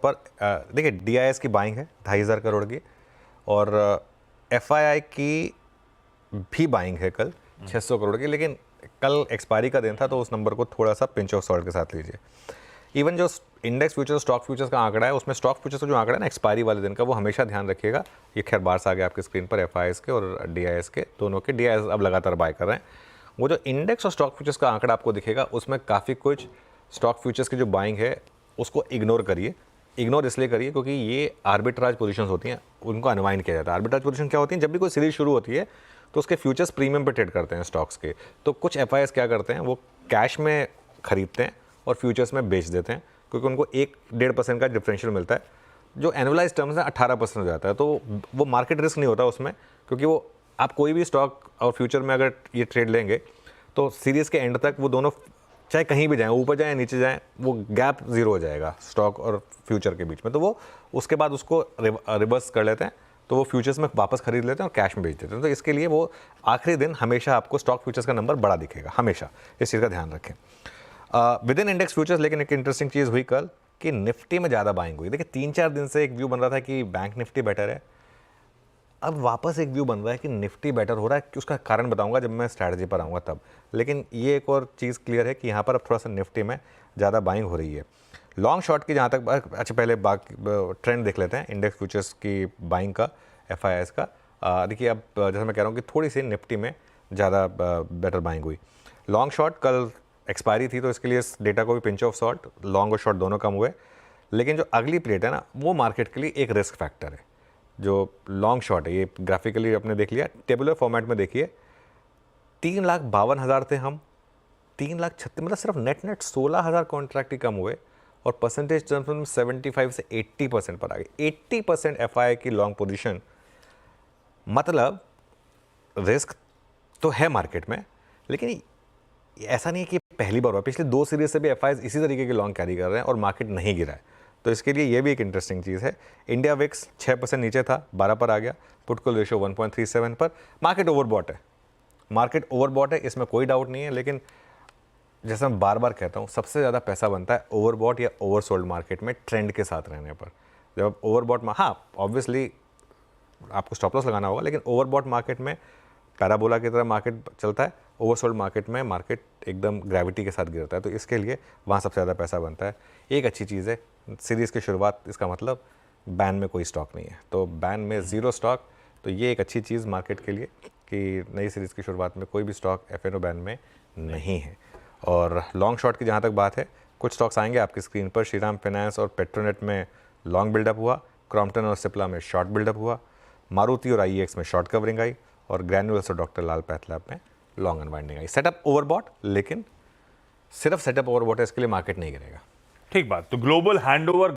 पर देखिए DIS की बाइंग है 2,500 करोड़ की, और FII की भी बाइंग है कल 600 करोड़ की, लेकिन कल एक्सपायरी का दिन था तो उस नंबर को थोड़ा सा पिंच ऑफ सॉल्ट के साथ लीजिए। इवन जो इंडेक्स फ्यूचर स्टॉक फ्यूचर्स का आंकड़ा है, उसमें स्टॉक फ्यूचर्स का जो आंकड़ा है ना एक्सपायरी वाले दिन का, वो हमेशा ध्यान रखिएगा। ये खैर बार से आ गया आपकी स्क्रीन पर FIIs के और DIS के, दोनों के। DIS अब लगातार बाय कर रहे हैं। वो जो इंडेक्स और स्टॉक फ्यूचर्स का आंकड़ा आपको दिखेगा, उसमें काफ़ी कुछ स्टॉक फ्यूचर्स की जो बाइंग है उसको इग्नोर करिए। इग्नोर इसलिए करिए क्योंकि ये आर्बिट्राज पोजीशंस होती हैं, उनको अनवाइंड किया जाता है। आर्बिट्राज पोजीशन क्या होती हैं? जब भी कोई सीरीज शुरू होती है तो उसके फ्यूचर्स प्रीमियम पे ट्रेड करते हैं स्टॉक्स के। तो कुछ FIIs क्या करते हैं, वो कैश में खरीदते हैं और फ्यूचर्स में बेच देते हैं, क्योंकि उनको 1-1.5% का डिफरेंशियल मिलता है, जो एनुअलाइज टर्म्स है 18% हो जाता है। तो वो मार्केट रिस्क नहीं होता उसमें, क्योंकि वो आप कोई भी स्टॉक और फ्यूचर में अगर ये ट्रेड लेंगे तो सीरीज़ के एंड तक वो दोनों चाहे कहीं भी जाएँ, ऊपर जाएँ नीचे जाएँ, वो गैप ज़ीरो हो जाएगा स्टॉक और फ्यूचर के बीच में। तो वो उसके बाद उसको रिवर्स कर लेते हैं, तो वो फ्यूचर्स में वापस खरीद लेते हैं और कैश में बेच देते हैं। तो इसके लिए वो आखिरी दिन हमेशा आपको स्टॉक फ्यूचर्स का नंबर बड़ा दिखेगा, हमेशा इस चीज़ का ध्यान रखें। विद इन इंडेक्स फ्यूचर्स लेकिन एक इंटरेस्टिंग चीज़ हुई कल कि निफ्टी में ज़्यादा बाइंग हुई। देखिए 3-4 दिन से एक व्यू बन रहा था कि बैंक निफ्टी बेटर है, अब वापस एक व्यू बन रहा है कि निफ्टी बेटर हो रहा है। कि उसका कारण बताऊंगा जब मैं स्ट्रैटेजी पर आऊँगा तब। लेकिन ये एक और चीज़ क्लियर है कि यहाँ पर अब थोड़ा सा निफ्टी में ज़्यादा बाइंग हो रही है। लॉन्ग शॉर्ट की जहाँ तक, अच्छा पहले बाकी ट्रेंड देख लेते हैं इंडेक्स फ्यूचर्स की बाइंग का, FIIs का। देखिए अब जैसे मैं कह रहा हूँ कि थोड़ी सी निफ्टी में ज़्यादा बेटर बाइंग हुई। लॉन्ग शॉर्ट कल एक्सपायरी थी तो इसके लिए इस डेटा को भी पिंच ऑफ सॉल्ट, लॉन्ग और शॉर्ट दोनों कम हुए। लेकिन जो अगली पीरियड है ना, वो मार्केट के लिए एक रिस्क फैक्टर है। जो लॉन्ग शॉर्ट है, ये ग्राफिकली आपने देख लिया, टेबुलर फॉर्मेट में देखिए, 3,52,000 थे हम, 3,36,000, मतलब सिर्फ नेट 16,000 कॉन्ट्रैक्ट ही कम हुए, और परसेंटेज टर्म्स में 75 से 80% पर आ गए। 80% FII की लॉन्ग पोजीशन, मतलब रिस्क तो है मार्केट में, लेकिन ऐसा नहीं है कि पहली बार हुआ। पिछले 2 सीरीज से भी FIIs इसी तरीके के लॉन्ग कैरी कर रहे हैं और मार्केट नहीं गिरा है। तो इसके लिए ये भी एक इंटरेस्टिंग चीज़ है। इंडिया विक्स 6% नीचे था, 12 पर आ गया। पुट कॉल रेशियो 1.37 पर। मार्केट ओवरबॉट है, मार्केट ओवरबॉट है, इसमें कोई डाउट नहीं है। लेकिन जैसा मैं बार बार कहता हूँ, सबसे ज़्यादा पैसा बनता है ओवरबॉट या ओवरसोल्ड मार्केट में ट्रेंड के साथ रहने पर। जब ओवरबॉट में, हाँ ऑब्वियसली आपको स्टॉप लॉस लगाना होगा, लेकिन ओवरबॉट मार्केट में पैराबोला की तरह मार्केट चलता है, ओवरसोल्ड मार्केट में मार्केट एकदम ग्रेविटी के साथ गिरता है। तो इसके लिए वहाँ सबसे ज़्यादा पैसा बनता है। एक अच्छी चीज़ है सीरीज़ की शुरुआत, इसका मतलब बैन में कोई स्टॉक नहीं है, तो बैन में 0 स्टॉक। तो ये एक अच्छी चीज़ मार्केट के लिए कि नई सीरीज़ की शुरुआत में कोई भी स्टॉक FNO बैन में नहीं है। और लॉन्ग शॉर्ट की जहाँ तक बात है, कुछ स्टॉक्स आएंगे आपकी स्क्रीन पर। श्रीराम फाइनेंस और पेट्रोनेट में लॉन्ग बिल्डअप हुआ, क्रॉम्पटन और सिप्ला में शॉर्ट बिल्डअप हुआ, मारुति और IEX में शॉर्ट कवरिंग आई, और ग्रैन्युअल्स और डॉक्टर लाल पैथलैब में लॉन्ग अनवाइंडिंग आई। सेटअप ओवरबॉट, लेकिन सिर्फ सेटअप ओवरबॉट है, इसके लिए मार्केट नहीं गिरेगा। ठीक बात। तो ग्लोबल हैंडओवर